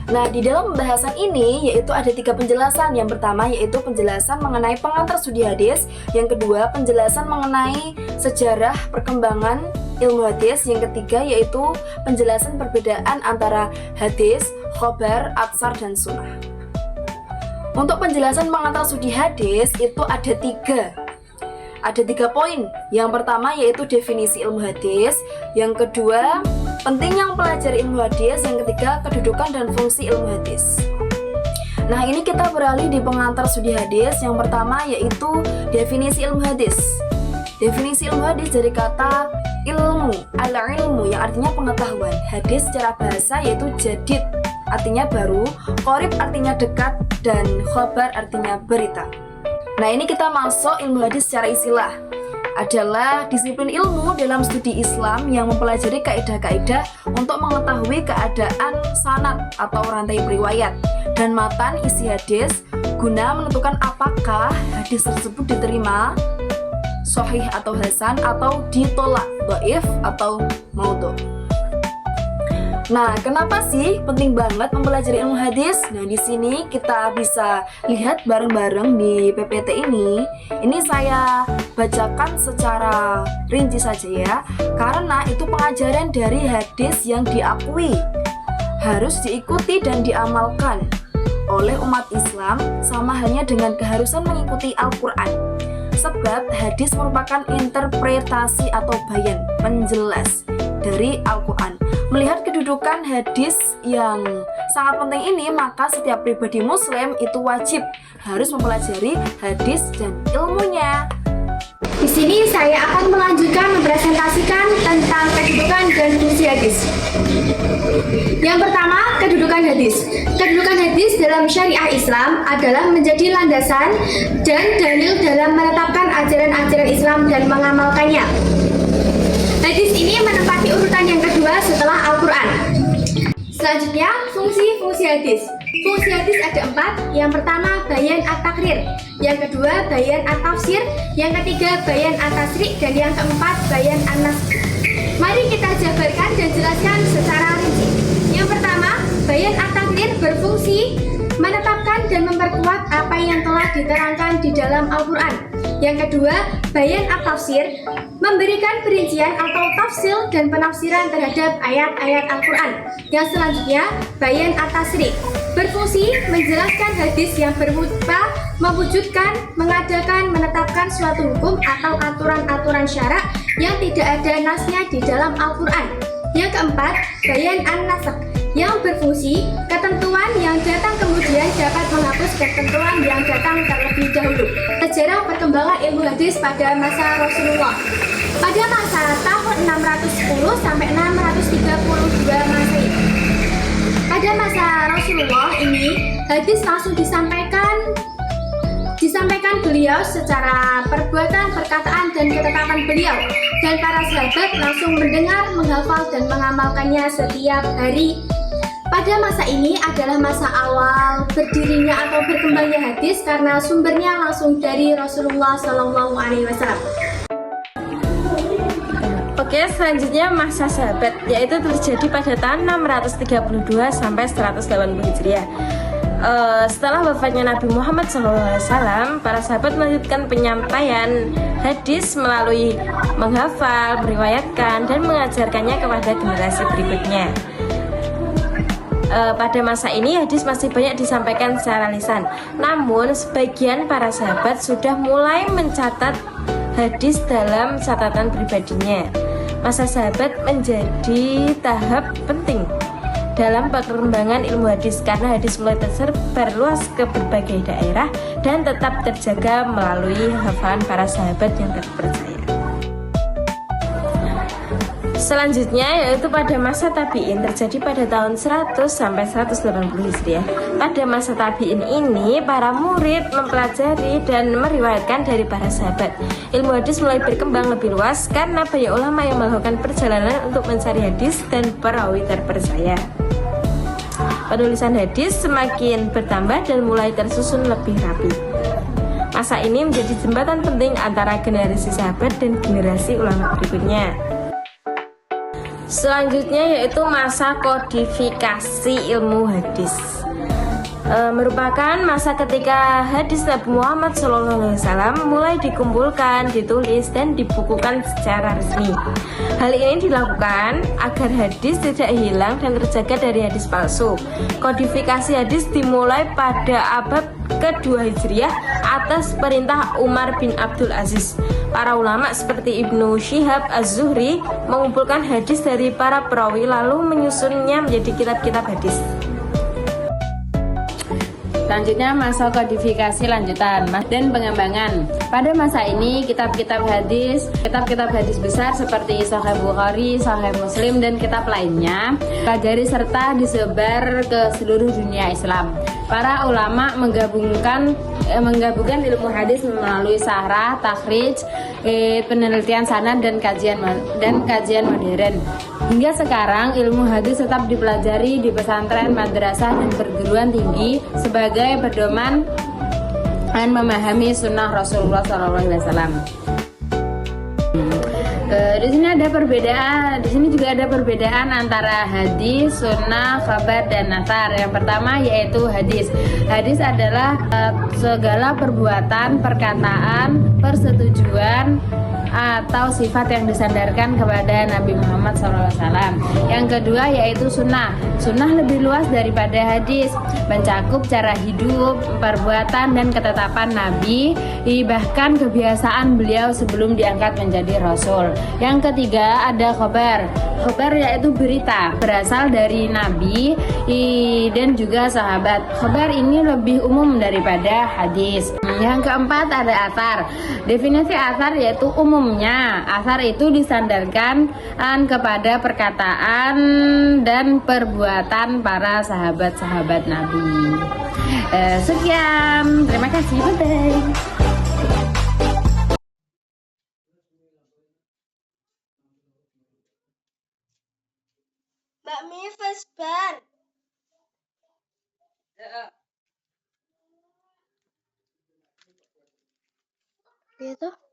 Nah, di dalam pembahasan ini yaitu ada 3 penjelasan. Yang pertama yaitu penjelasan mengenai pengantar studi hadis. Yang kedua, penjelasan mengenai sejarah perkembangan ilmu hadis. Yang ketiga yaitu penjelasan perbedaan antara hadis, khobar, atsar, dan sunnah. Untuk penjelasan pengantar studi hadis itu ada 3 poin. Yang pertama yaitu definisi ilmu hadis. Yang kedua, pentingnya mempelajari ilmu hadis. Yang ketiga, kedudukan dan fungsi ilmu hadis. Nah, ini kita beralih di pengantar studi hadis. Yang pertama yaitu definisi ilmu hadis. Definisi ilmu hadis dari kata ilmu, al-ilmu yang artinya pengetahuan. Hadis secara bahasa yaitu jadid, artinya baru, qorib artinya dekat, dan khobar artinya berita. Nah, ini kita masuk ilmu hadis secara istilah. Adalah disiplin ilmu dalam studi Islam yang mempelajari kaidah-kaidah untuk mengetahui keadaan sanad atau rantai riwayat dan matan isi hadis guna menentukan apakah hadis tersebut diterima sahih atau hasan atau ditolak dhaif atau maudhu. Nah, kenapa sih penting banget mempelajari ilmu hadis? Nah, di sini kita bisa lihat bareng-bareng di PPT ini. Ini saya bacakan secara rinci saja ya, karena itu pengajaran dari hadis yang diakui, harus diikuti dan diamalkan oleh umat Islam, sama halnya dengan keharusan mengikuti Al-Quran. Sebab hadis merupakan interpretasi atau bayan, penjelas dari Al-Quran. Melihat kedudukan hadis yang sangat penting ini, maka setiap pribadi muslim itu wajib harus mempelajari hadis dan ilmunya. Di sini saya akan melanjutkan mempresentasikan tentang kedudukan dan fungsi hadis. Yang pertama, kedudukan hadis. Kedudukan hadis dalam syariah Islam adalah menjadi landasan dan dalil dalam menetapkan ajaran-ajaran Islam dan mengamalkannya. Hadis ini menempati urutan yang kedua setelah Al-Quran. Selanjutnya, fungsi hadis. Fungsi hadis ada 4. Yang pertama, bayan at-takrir. Yang kedua, bayan at-tafsir. Yang ketiga, bayan at-tasri'. Dan yang keempat, bayan an-nas. Mari kita jabarkan dan jelaskan secara rinci. Yang pertama, bayan at-takrir berfungsi menetapkan dan memperkuat apa yang telah diterangkan di dalam Al-Quran. Yang kedua, bayan at-tafsir memberikan perincian atau tafsil dan penafsiran terhadap ayat-ayat Al-Quran. Yang selanjutnya, bayan at-tasri' berfungsi menjelaskan hadis yang berupa mewujudkan, mengadakan, menetapkan suatu hukum atau aturan-aturan syarak yang tidak ada nasnya di dalam Al-Quran. Yang keempat, bayan an-nasakh yang berfungsi ketentuan yang datang kemudian dapat menghapus ketentuan yang datang terlebih dahulu. Sejarah perkembangan ilmu hadis pada masa Rasulullah. Pada masa tahun 610 sampai 632 Masehi. Pada masa Rasulullah ini, hadis langsung disampaikan beliau secara perbuatan, perkataan, dan ketetapan beliau. Dan para sahabat langsung mendengar, menghafal, dan mengamalkannya setiap hari. Pada masa ini adalah masa awal berdirinya atau berkembangnya hadis karena sumbernya langsung dari Rasulullah SAW. Oke, selanjutnya masa sahabat, yaitu terjadi pada tahun 632 sampai 180 Hijriah. Setelah wafatnya Nabi Muhammad SAW, para sahabat melanjutkan penyampaian hadis melalui menghafal, meriwayatkan, dan mengajarkannya kepada generasi berikutnya. Pada masa ini hadis masih banyak disampaikan secara lisan, namun sebagian para sahabat sudah mulai mencatat hadis dalam catatan pribadinya. Masa sahabat menjadi tahap penting dalam perkembangan ilmu hadis karena hadis mulai tersebar luas ke berbagai daerah dan tetap terjaga melalui hafalan para sahabat yang terpercaya. Selanjutnya yaitu pada masa tabi'in, terjadi pada tahun 100 sampai 180 Hijriah. Pada masa tabi'in ini para murid mempelajari dan meriwayatkan dari para sahabat. Ilmu hadis mulai berkembang lebih luas karena banyak ulama yang melakukan perjalanan untuk mencari hadis dan perawi terpercaya. Penulisan hadis semakin bertambah dan mulai tersusun lebih rapi. Masa ini menjadi jembatan penting antara generasi sahabat dan generasi ulama berikutnya. Selanjutnya yaitu masa kodifikasi ilmu hadis. Merupakan masa ketika hadis Nabi Muhammad SAW mulai dikumpulkan, ditulis, dan dibukukan secara resmi. Hal ini dilakukan agar hadis tidak hilang dan terjaga dari hadis palsu. Kodifikasi hadis dimulai pada abad kedua Hijriah atas perintah Umar bin Abdul Aziz. Para ulama seperti Ibnu Syihab Az-Zuhri mengumpulkan hadis dari para perawi lalu menyusunnya menjadi kitab-kitab hadis. Selanjutnya masa kodifikasi lanjutan dan pengembangan. Pada masa ini kitab-kitab hadis besar seperti Sahih Bukhari, Sahih Muslim dan kitab lainnya pelajari serta disebar ke seluruh dunia Islam. Para ulama menggabungkan ilmu hadis melalui syarah, takhrij, penelitian sanad dan kajian modern. Hingga sekarang ilmu hadis tetap dipelajari di pesantren, madrasah dan perguruan tinggi sebagai pedoman dan memahami sunnah Rasulullah SAW. Di sini juga ada perbedaan antara hadis, sunnah, khabar, dan nathar. Yang pertama yaitu hadis. Hadis adalah segala perbuatan, perkataan, persetujuan atau sifat yang disandarkan kepada Nabi Muhammad SAW. Yang kedua yaitu sunnah. Sunnah lebih luas daripada hadis, mencakup cara hidup, perbuatan, dan ketetapan Nabi, bahkan kebiasaan beliau sebelum diangkat menjadi Rasul. Yang ketiga ada khabar. Khabar yaitu berita, berasal dari Nabi dan juga sahabat. Khabar ini lebih umum daripada hadis. Yang keempat ada athar. Definisi athar yaitu umumnya athar itu disandarkan kepada perkataan dan perbuatan para sahabat-sahabat Nabi. Sekian, terima kasih, bye-bye. Mbak Mi Vesban. Gitu.